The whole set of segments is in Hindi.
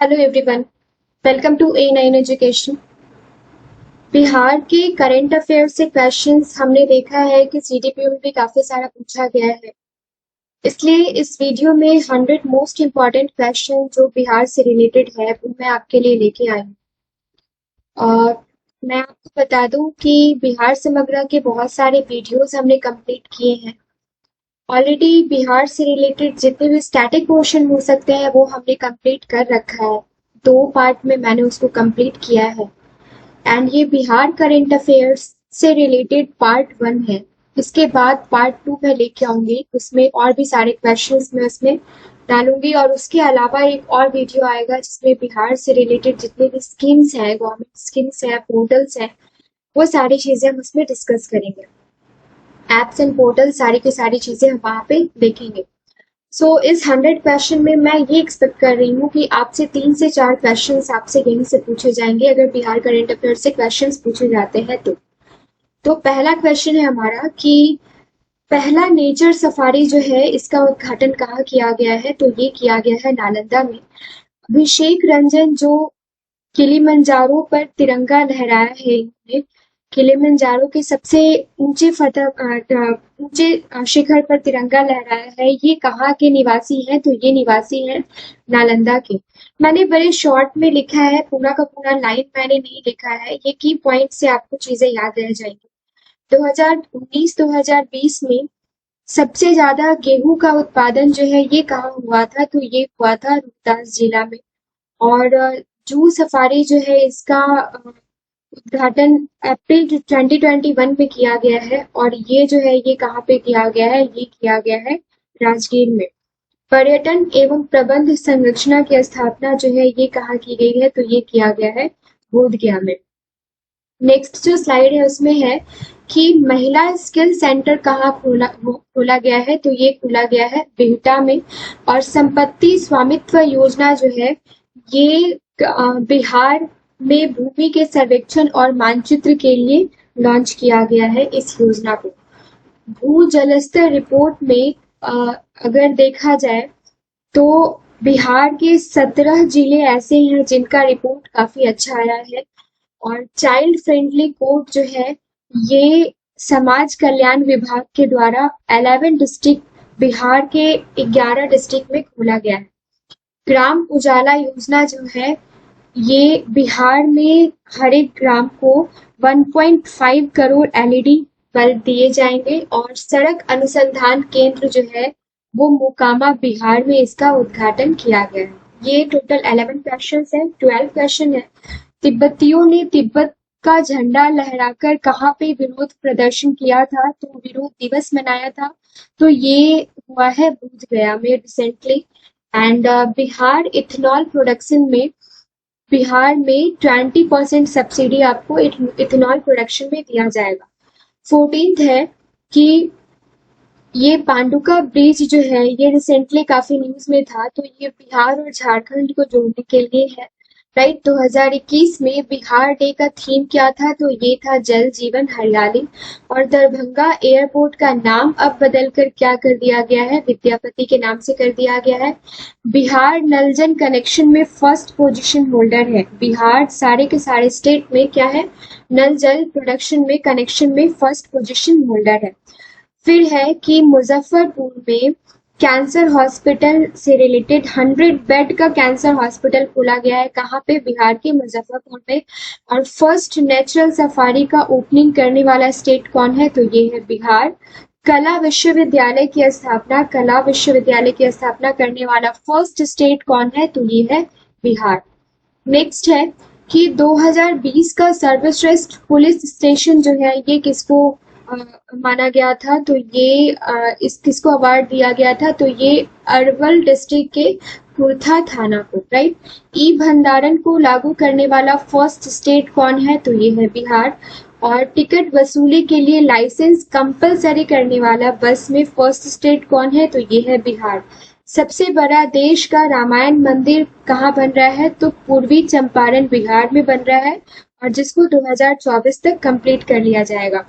Hello everyone, welcome to A9 education. Bihar के करंट अफेयर से क्वेश्चंस हमने देखा है कि सीडीपीओ में भी काफी सारा पूछा गया है। इसलिए इस वीडियो में 100 मोस्ट इम्पॉर्टेंट क्वेश्चन जो बिहार से रिलेटेड है वो मैं आपके लिए लेके आई हूँ। और मैं आपको बता दूं कि बिहार समग्र के बहुत सारे वीडियोस हमने कंप्लीट किए हैं। ऑलरेडी बिहार से रिलेटेड जितने भी स्टैटिक क्वेश्चन हो सकते हैं वो हमने कंप्लीट कर रखा है। 2 पार्ट में मैंने उसको कंप्लीट किया है। एंड ये बिहार करंट अफेयर्स से रिलेटेड पार्ट 1 है। इसके बाद पार्ट 2 मैं लेके आऊंगी, उसमें और भी सारे क्वेश्चंस मैं उसमें डालूंगी और उसके अलावा एक और वीडियो आएगा जिसमें बिहार से रिलेटेड जितने भी स्कीम्स हैं, गवर्नमेंट स्कीम्स हैं, पोर्टल्स हैं, वो सारी चीजें हम उसमें डिस्कस करेंगे। एप्स एंड पोर्टल सारी की सारी चीजें हम वहाँ पे देखेंगे। इस 100 क्वेश्चन में मैं ये एक्सपेक्ट कर रही हूँ कि आपसे 3 से 4 क्वेश्चंस आपसे यहीं से पूछे जाएंगे अगर बिहार करंट अफेयर से क्वेश्चंस पूछे जाते हैं तो पहला क्वेश्चन है हमारा कि पहला नेचर सफारी जो है इसका उद्घाटन कहाँ किया गया है, तो ये किया गया है नालंदा में। अभिषेक रंजन जो किलिमंजारो पर तिरंगा लहराया है इन्होंने, किलिमंजारो के सबसे ऊंचे शिखर पर तिरंगा लहराया है। ये कहाँ के निवासी हैं, तो ये निवासी हैं नालंदा के। मैंने बड़े शॉर्ट में लिखा है, पूरा का पूरा लाइन मैंने नहीं लिखा है, ये की पॉइंट से आपको चीजें याद रह जाएंगी। 2019-2020 में सबसे ज्यादा गेहूं का उत्पादन जो है ये कहाँ हुआ था, तो ये हुआ था रोहतास जिला में। और जूह सफारी जो है इसका उद्घाटन अप्रैल 2021 में किया गया है और ये जो है ये कहाँ पे किया गया है, ये किया गया है राजगीर में। पर्यटन एवं प्रबंध संरचना की स्थापना जो है ये कहाँ की गई है, तो ये किया गया है बोधगया में। नेक्स्ट जो स्लाइड है उसमें है कि महिला स्किल सेंटर कहाँ खोला गया है, तो ये खोला गया है बिहटा में। और संपत्ति स्वामित्व योजना जो है ये बिहार में भूमि के सर्वेक्षण और मानचित्र के लिए लॉन्च किया गया है इस योजना को। भू जलस्तर रिपोर्ट में अगर देखा जाए तो बिहार के 17 जिले ऐसे हैं जिनका रिपोर्ट काफी अच्छा आया है। और चाइल्ड फ्रेंडली कोर्ट जो है ये समाज कल्याण विभाग के द्वारा 11 डिस्ट्रिक्ट बिहार के 11 डिस्ट्रिक्ट में खोला गया है। ग्राम उजाला योजना जो है ये बिहार में हर एक ग्राम को 1.5 करोड़ एलईडी बल्ब दिए जाएंगे। और सड़क अनुसंधान केंद्र जो है वो मोकामा बिहार में इसका उद्घाटन किया गया है। ये टोटल 11 क्वेश्चन है। 12 क्वेश्चन है, तिब्बतियों ने तिब्बत का झंडा लहराकर कहाँ पे विरोध प्रदर्शन किया था, तो विरोध दिवस मनाया था, तो ये हुआ है बोधगया में recently. And Bihar ethanol production में बिहार में 20% सब्सिडी आपको इथेनॉल प्रोडक्शन में दिया जाएगा। 14th है कि ये पांडुका ब्रिज जो है ये रिसेंटली काफी न्यूज में था, तो ये बिहार और झारखंड को जोड़ने के लिए है। राइट, 2021 में बिहार डे का थीम क्या था, तो ये था जल जीवन हरियाली। और दरभंगा एयरपोर्ट का नाम अब बदलकर क्या कर दिया गया है, विद्यापति के नाम से कर दिया गया है। बिहार नल जल कनेक्शन में फर्स्ट पोजीशन होल्डर है। बिहार सारे के सारे स्टेट में क्या है, नल जल प्रोडक्शन में कनेक्शन में फर्स्ट पोजीशन होल्डर है। फिर है कि मुजफ्फरपुर में कैंसर हॉस्पिटल से रिलेटेड 100 बेड का कैंसर हॉस्पिटल खोला गया है। कहाँ पे, बिहार के मुजफ्फरपुर में। और फर्स्ट नेचुरल सफारी का ओपनिंग करने वाला स्टेट कौन है, तो ये है बिहार। कला विश्वविद्यालय की स्थापना करने वाला फर्स्ट स्टेट कौन है, तो ये है बिहार। नेक्स्ट है कि 2020 का सर्वश्रेष्ठ पुलिस स्टेशन जो है ये किसको माना गया था, तो ये किसको अवार्ड दिया गया था, तो ये अरवल डिस्ट्रिक्ट के कुर्था थाना को। राइट, ई भंडारण को लागू करने वाला फर्स्ट स्टेट कौन है, तो ये है बिहार। और टिकट वसूली के लिए लाइसेंस कंपलसरी करने वाला बस में फर्स्ट स्टेट कौन है, तो ये है बिहार। सबसे बड़ा देश का रामायण मंदिर कहाँ बन रहा है, तो पूर्वी चंपारण बिहार में बन रहा है और जिसको 2024 तक कंप्लीट कर लिया जाएगा।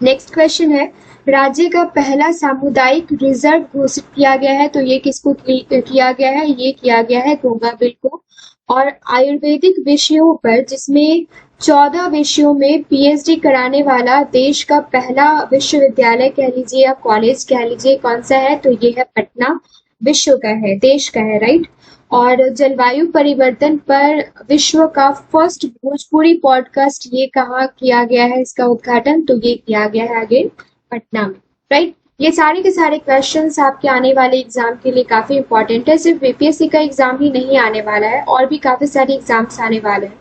नेक्स्ट क्वेश्चन है, राज्य का पहला सामुदायिक रिजर्व घोषित किया गया है, तो ये किसको किया गया है? ये किया गया है गंगाबिल को। और आयुर्वेदिक विषयों पर जिसमें 14 विषयों में पीएचडी कराने वाला देश का पहला विश्वविद्यालय कह लीजिए या कॉलेज कह लीजिए, कौन सा है? तो ये है पटना। विश्व का है, देश का है, राइट। और जलवायु परिवर्तन पर विश्व का फर्स्ट भोजपुरी पॉडकास्ट ये कहाँ किया गया है इसका उद्घाटन? तो ये किया गया है अगेन पटना में, राइट। ये सारे के सारे क्वेश्चंस आपके आने वाले एग्जाम के लिए काफी इंपॉर्टेंट है। सिर्फ बीपीएससी का एग्जाम ही नहीं आने वाला है, और भी काफी सारे एग्जाम्स आने वाले हैं।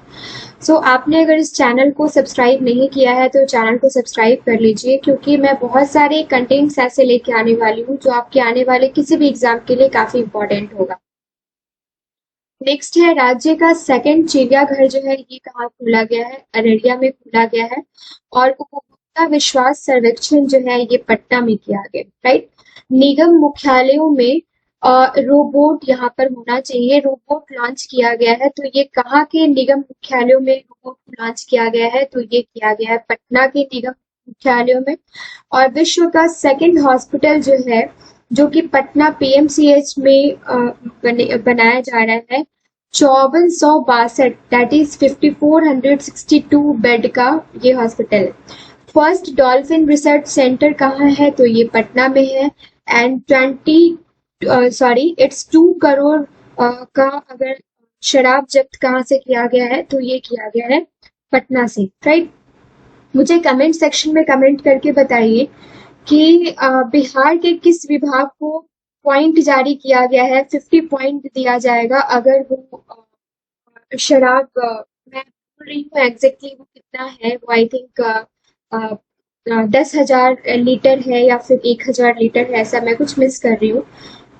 सो आपने अगर इस चैनल को सब्सक्राइब नहीं किया है तो चैनल को सब्सक्राइब कर लीजिए, क्योंकि मैं बहुत सारे कंटेंट्स ऐसे लेके आने वाली हूँ जो आपके आने वाले किसी भी एग्जाम के लिए काफी इंपॉर्टेंट होगा। नेक्स्ट है, राज्य का सेकंड चिड़ियाघर जो है ये कहाँ खोला गया है? अररिया में खोला गया है। और उपभोक्ता विश्वास सर्वेक्षण जो है ये पटना में किया गया, राइट। निगम मुख्यालयों में रोबोट यहाँ पर होना चाहिए, रोबोट लॉन्च किया गया है, तो ये कहाँ के निगम मुख्यालयों में रोबोट लॉन्च किया गया है? तो ये किया गया है पटना के निगम मुख्यालयों में। और विश्व का सेकंड हॉस्पिटल जो है, जो कि पटना पीएमसीएच में बनाया जा रहा है, 5462 दैट इज 5462 बेड का ये हॉस्पिटल है। फर्स्ट डॉल्फिन रिसर्च सेंटर कहाँ है? तो ये पटना में है। एंड 2 करोड़ का अगर शराब जब्त कहाँ से किया गया है? तो ये किया गया है पटना से, राइट। मुझे कमेंट सेक्शन में कमेंट करके बताइए कि बिहार के किस विभाग को पॉइंट जारी किया गया है, 50 पॉइंट दिया जाएगा अगर वो शराब, मैं भूल रही हूँ एग्जैक्टली वो कितना है, वो आई थिंक 10,000 लीटर है या फिर 1,000 लीटर है, ऐसा मैं कुछ मिस कर रही हूँ।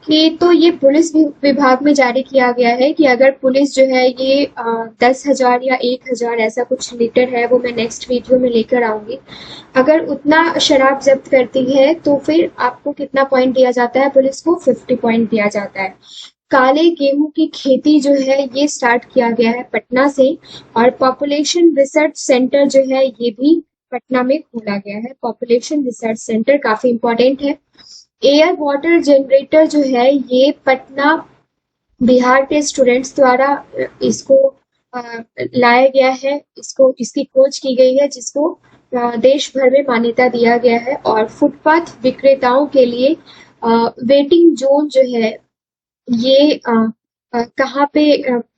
कि तो ये पुलिस विभाग में जारी किया गया है कि अगर पुलिस जो है ये 10,000 या 1,000 ऐसा कुछ लीटर है, वो मैं नेक्स्ट वीडियो में लेकर आऊंगी। अगर उतना शराब जब्त करती है तो फिर आपको कितना पॉइंट दिया जाता है? पुलिस को 50 पॉइंट दिया जाता है। काले गेहूं की खेती जो है ये स्टार्ट किया गया है पटना से। और पॉपुलेशन रिसर्च सेंटर जो है ये भी पटना में खोला गया है। पॉपुलेशन रिसर्च सेंटर काफी इंपॉर्टेंट है। एयर वाटर जनरेटर जो है ये पटना बिहार के स्टूडेंट्स द्वारा इसको लाया गया है, इसकी खोज की गई है, जिसको देश भर में मान्यता दिया गया है। और फुटपाथ विक्रेताओं के लिए वेटिंग जोन जो है ये कहाँ पे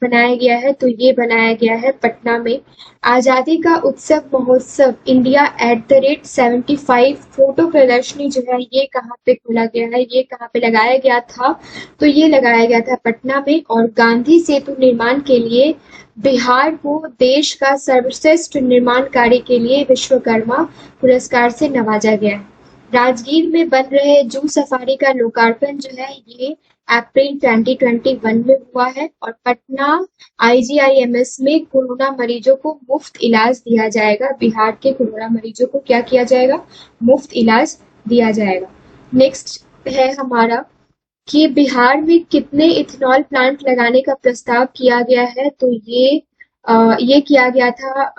बनाया गया है? तो ये बनाया गया है पटना में। आजादी का उत्सव महोत्सव इंडिया @75 फोटो प्रदर्शनी जो है ये कहाँ पे खोला गया है? ये कहाँ पे लगाया गया था? तो ये लगाया गया था पटना में। और गांधी सेतु निर्माण के लिए बिहार को देश का सर्वश्रेष्ठ निर्माण कार्य के लिए विश्वकर्मा पुरस्कार से नवाजा गया है। राजगीर में बन रहे जू सफारी का लोकार्पण जो है ये अप्रैल 2021 में हुआ है। और पटना आईजीआईएमएस में कोरोना मरीजों को मुफ्त इलाज दिया जाएगा। बिहार के कोरोना मरीजों को क्या किया जाएगा? मुफ्त इलाज दिया जाएगा। नेक्स्ट है हमारा कि बिहार में कितने इथेनॉल प्लांट लगाने का प्रस्ताव किया गया है? तो ये किया गया था,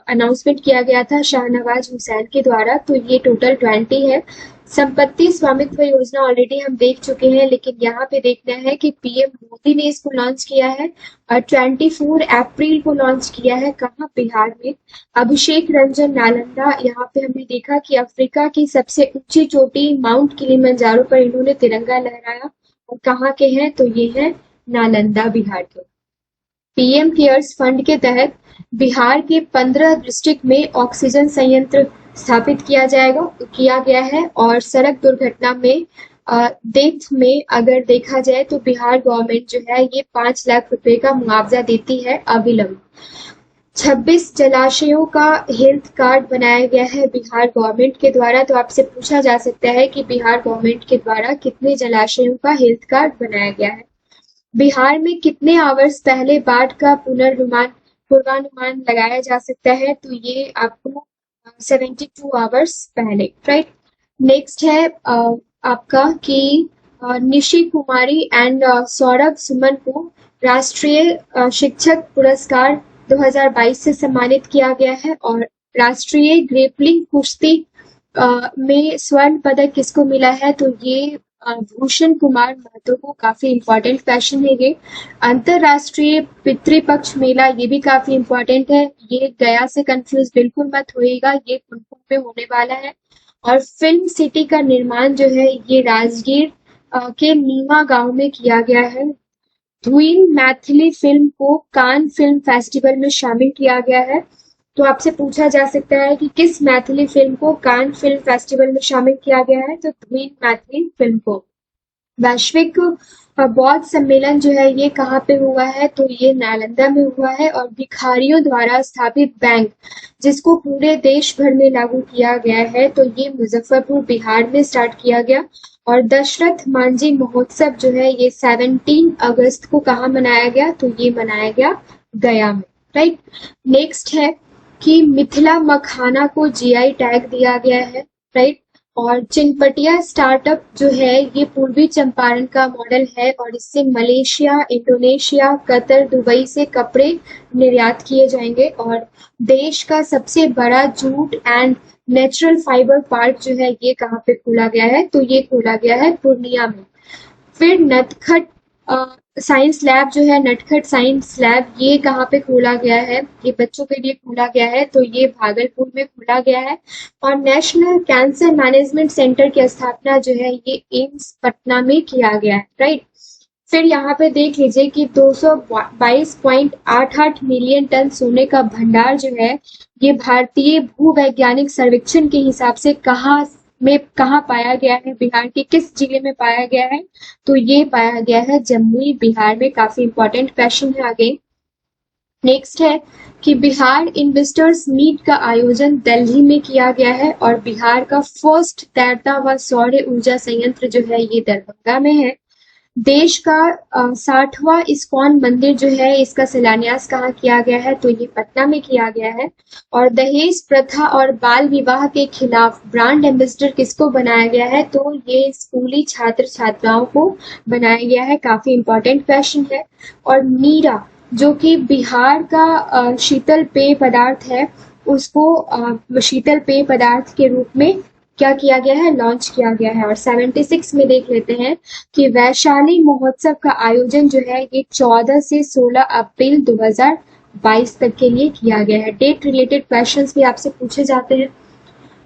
अनाउंसमेंट किया गया था शाहनवाज हुसैन के द्वारा। तो ये टोटल 20 है। संपत्ति स्वामित्व योजना ऑलरेडी हम देख चुके हैं, लेकिन यहाँ पे देखना है कि पीएम मोदी ने इसको लॉन्च किया है और 24 अप्रैल को लॉन्च किया है। कहाँ? बिहार में। अभिषेक रंजन नालंदा, यहाँ पे हमने देखा कि अफ्रीका की सबसे ऊंची चोटी माउंट किलिमंजारो पर इन्होंने तिरंगा लहराया। और कहाँ के हैं? तो ये है नालंदा, बिहार के। पीएम केयर्स फंड के तहत बिहार के 15 डिस्ट्रिक्ट में ऑक्सीजन संयंत्र स्थापित किया गया है। और सड़क दुर्घटना में डेथ में अगर देखा जाए तो बिहार गवर्नमेंट जो है ये 5 लाख रुपए का मुआवजा देती है अविलंब। 26 जलाशयों का हेल्थ कार्ड बनाया गया है बिहार गवर्नमेंट के द्वारा। तो आपसे पूछा जा सकता है कि बिहार गवर्नमेंट के द्वारा कितने जलाशयों का हेल्थ कार्ड बनाया गया है? बिहार में कितने आवर्स पहले बाढ़ का पूर्वानुमान लगाया जा सकता है? तो ये आपको 72 आवर्स पहले, राइट। नेक्स्ट है आपका कि निशी कुमारी एंड सौरभ सुमन को राष्ट्रीय शिक्षक पुरस्कार 2022 से सम्मानित किया गया है। और राष्ट्रीय ग्रेपलिंग कुश्ती में स्वर्ण पदक किसको मिला है, तो ये भूषण कुमार महतो को। काफी इंपॉर्टेंट क्वेश्चन है ये। अंतरराष्ट्रीय पितृपक्ष मेला, ये भी काफी इंपॉर्टेंट है। ये गया से कंफ्यूज बिल्कुल मत होइएगा, ये पुनपुन में होने वाला है। और फिल्म सिटी का निर्माण जो है ये राजगीर के नीमा गांव में किया गया है। धुइन मैथिली फिल्म को कान फिल्म फेस्टिवल में शामिल किया गया है। तो आपसे पूछा जा सकता है कि किस मैथिली फिल्म को कान फिल्म फेस्टिवल में शामिल किया गया है, तो धुइन मैथिली फिल्म को। वैश्विक बौद्ध सम्मेलन जो है ये कहाँ पे हुआ है, तो ये नालंदा में हुआ है। और भिखारियों द्वारा स्थापित बैंक जिसको पूरे देश भर में लागू किया गया है, तो ये मुजफ्फरपुर बिहार में स्टार्ट किया गया। और दशरथ मांझी महोत्सव जो है ये 17 अगस्त को कहाँ मनाया गया, तो ये मनाया गया गया में। राइट। नेक्स्ट है कि मिथिला मखाना को जीआई टैग दिया गया है। राइट। और चिनपटिया स्टार्टअप जो है ये पूर्वी चंपारण का मॉडल है और इससे मलेशिया, इंडोनेशिया, कतर, दुबई से कपड़े निर्यात किए जाएंगे। और देश का सबसे बड़ा jute and natural fibre park जो है ये कहाँ पे खोला गया है, तो ये खोला गया है पूर्णिया में। फिर नटखट साइंस लैब जो है, नटखट साइंस लैब, ये कहाँ पे खोला गया है, ये बच्चों के लिए खोला गया है, तो ये भागलपुर में खोला गया है। और नेशनल कैंसर मैनेजमेंट सेंटर की स्थापना जो है ये एम्स पटना में किया गया है। राइट। फिर यहाँ पे देख लीजिए कि 222.88 मिलियन टन सोने का भंडार जो है ये भारतीय भूवैज्ञानिक सर्वेक्षण के हिसाब से कहाँ पाया गया है, बिहार के किस जिले में पाया गया है, तो ये पाया गया है जमुई बिहार में। काफी इंपॉर्टेंट क्वेश्चन है आगे। नेक्स्ट है कि बिहार इन्वेस्टर्स मीट का आयोजन दिल्ली में किया गया है और बिहार का फर्स्ट तैरता हुआ सौर ऊर्जा संयंत्र जो है ये दरभंगा में है। देश का 60वां इस्कॉन मंदिर जो है इसका शिलान्यास कहाँ किया गया है, तो ये पटना में किया गया है। और दहेज प्रथा और बाल विवाह के खिलाफ ब्रांड एम्बेसडर किसको बनाया गया है, तो ये स्कूली छात्र छात्राओं को बनाया गया है। काफी इंपॉर्टेंट क्वेश्चन है। और मीरा जो कि बिहार का शीतल पेय पदार्थ है, उसको शीतल पेय पदार्थ के रूप में क्या किया गया है, लॉन्च किया गया है। और 76 में देख लेते हैं कि वैशाली महोत्सव का आयोजन जो है ये 14 से 16 अप्रैल 2022 तक के लिए किया गया है। डेट रिलेटेड क्वेश्चंस भी आपसे पूछे जाते हैं।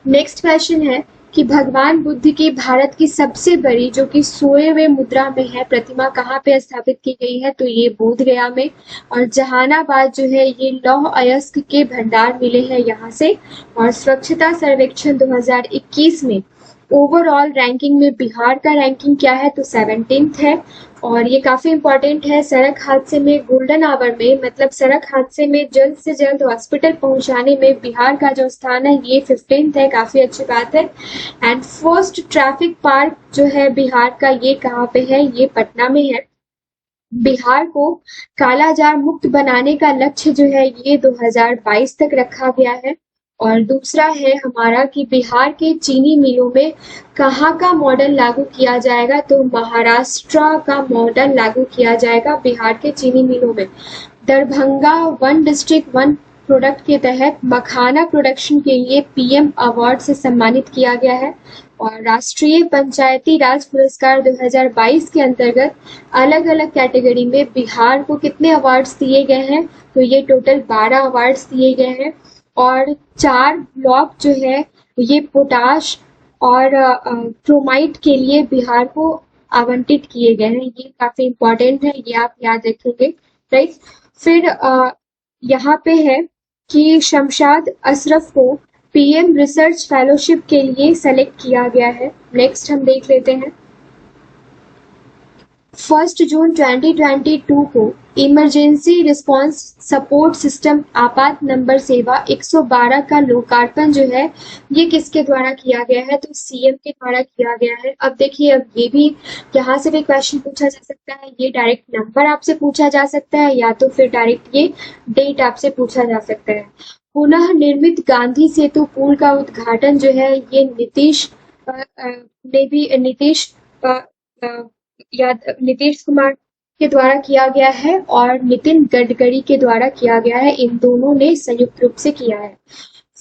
नेक्स्ट क्वेश्चन है कि भगवान बुद्ध की भारत की सबसे बड़ी जो कि सोए हुए मुद्रा में है प्रतिमा कहाँ पे स्थापित की गई है, तो ये बोध गया में। और जहानाबाद जो है ये लौह अयस्क के भंडार मिले हैं यहाँ से। और स्वच्छता सर्वेक्षण 2021 में ओवरऑल रैंकिंग में बिहार का रैंकिंग क्या है, तो 17th है। और ये काफी इंपॉर्टेंट है। सड़क हादसे में गोल्डन आवर में, मतलब सड़क हादसे में जल्द से जल्द हॉस्पिटल पहुंचाने में बिहार का जो स्थान है ये 15th है। काफी अच्छी बात है। एंड फर्स्ट ट्रैफिक पार्क जो है बिहार का ये कहाँ पे है, ये पटना में है। बिहार को कालाजार मुक्त बनाने का लक्ष्य जो है ये 2022 तक रखा गया है। और दूसरा है हमारा कि बिहार के चीनी मिलों में कहाँ का मॉडल लागू किया जाएगा, तो महाराष्ट्र का मॉडल लागू किया जाएगा बिहार के चीनी मिलों में। Darbhanga one district one product के तहत मखाना प्रोडक्शन के लिए पीएम अवार्ड से सम्मानित किया गया है। और राष्ट्रीय पंचायती राज पुरस्कार 2022 के अंतर्गत अलग अलग कैटेगरी में बिहार को कितने अवार्ड्स दिए गए हैं, तो ये टोटल 12 अवार्ड्स दिए गए हैं। और 4 ब्लॉक जो है ये पोटाश और क्रोमाइट के लिए बिहार को आवंटित किए गए हैं। ये काफी इंपॉर्टेंट है, ये आप याद रखेंगे। राइट। फिर यहाँ पे है कि शमशाद अशरफ को पीएम रिसर्च फेलोशिप के लिए सेलेक्ट किया गया है। नेक्स्ट हम देख लेते हैं। 1 जून 2022 को इमरजेंसी रिस्पांस सपोर्ट सिस्टम आपात नंबर सेवा 112 का लोकार्पण जो है ये किसके द्वारा किया गया है, तो सीएम के द्वारा किया गया है। अब देखिए, अब ये भी यहाँ से भी क्वेश्चन पूछा जा सकता है, ये डायरेक्ट नंबर आपसे पूछा जा सकता है या तो फिर डायरेक्ट ये डेट आपसे पूछा जा सकता है। पुनः निर्मित गांधी सेतु पुल का उद्घाटन जो है ये नीतीश कुमार के द्वारा किया गया है और नितिन गडकरी के द्वारा किया गया है। इन दोनों ने संयुक्त रूप से किया है।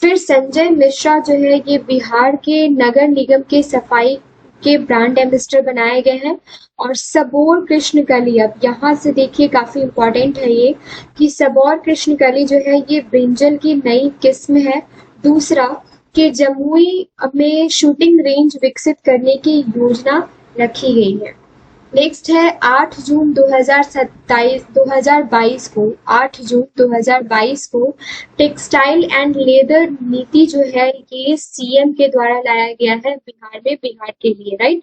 फिर संजय मिश्रा जो है ये बिहार के नगर निगम के सफाई के ब्रांड एम्बेसडर बनाए गए हैं। और सबौर कृष्णकली, अब यहाँ से देखिए काफी इंपॉर्टेंट है ये कि सबौर कृष्णकली जो है ये ब्रिंजल की नई किस्म है। दूसरा कि जमुई में शूटिंग रेंज विकसित करने की योजना रखी गई है। नेक्स्ट है 8 जून 2022 को 8 जून 2022 को टेक्सटाइल एंड लेदर नीति जो है ये सीएम के द्वारा लाया गया है बिहार में, बिहार के लिए, राइट।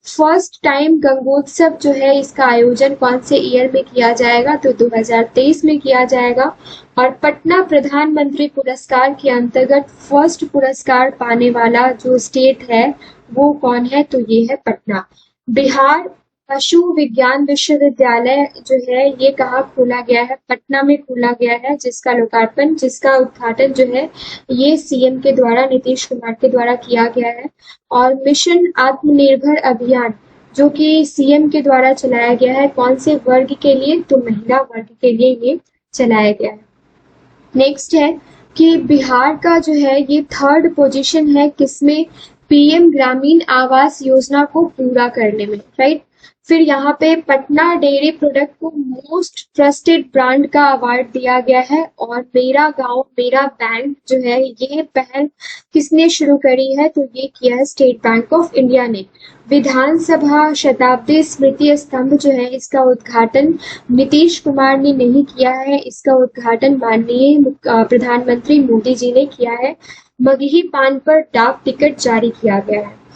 फर्स्ट टाइम गंगोत्सव जो है इसका आयोजन कौन से ईयर में किया जाएगा, तो 2023 में किया जाएगा। और पटना प्रधानमंत्री पुरस्कार के अंतर्गत फर्स्ट पुरस्कार पाने वाला जो स्टेट है वो कौन है, तो ये है पटना। बिहार पशु विज्ञान विश्वविद्यालय जो है ये कहाँ खोला गया है, पटना में खोला गया है, जिसका उद्घाटन जो है ये सीएम के द्वारा, नीतीश कुमार के द्वारा किया गया है। और मिशन आत्मनिर्भर अभियान जो कि सीएम के द्वारा चलाया गया है, कौन से वर्ग के लिए, तो महिला वर्ग के लिए ये चलाया गया है। नेक्स्ट है कि बिहार का जो है ये 3rd पोजीशन है किसमें, पीएम ग्रामीण आवास योजना को पूरा करने में, राइट। फिर यहाँ पे पटना डेयरी प्रोडक्ट को मोस्ट ट्रस्टेड ब्रांड का अवार्ड दिया गया है। और मेरा गांव मेरा बैंक जो है ये पहल किसने शुरू करी है, तो ये किया है स्टेट बैंक ऑफ इंडिया ने। विधानसभा शताब्दी स्मृति स्तंभ जो है इसका उद्घाटन नीतीश कुमार ने नहीं किया है, इसका उद्घाटन माननीय प्रधानमंत्री मोदी जी ने किया है। मगही पान पर डाक टिकट जारी किया गया है।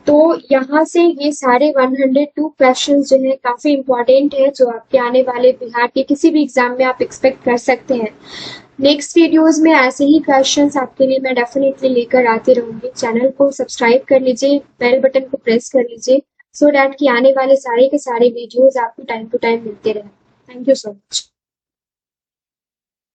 तो यहाँ से ये सारे 102 क्वेश्चंस जो है काफी इंपॉर्टेंट है, जो आपके आने वाले बिहार के किसी भी एग्जाम में आप एक्सपेक्ट कर सकते हैं। नेक्स्ट वीडियोस में ऐसे ही क्वेश्चंस आपके लिए मैं डेफिनेटली लेकर आती रहूंगी। चैनल को सब्सक्राइब कर लीजिए, बेल बटन को प्रेस कर लीजिए, सो डैट कि आने वाले सारे के सारे वीडियोस आपको टाइम टू टाइम मिलते रहे। Thank you so much.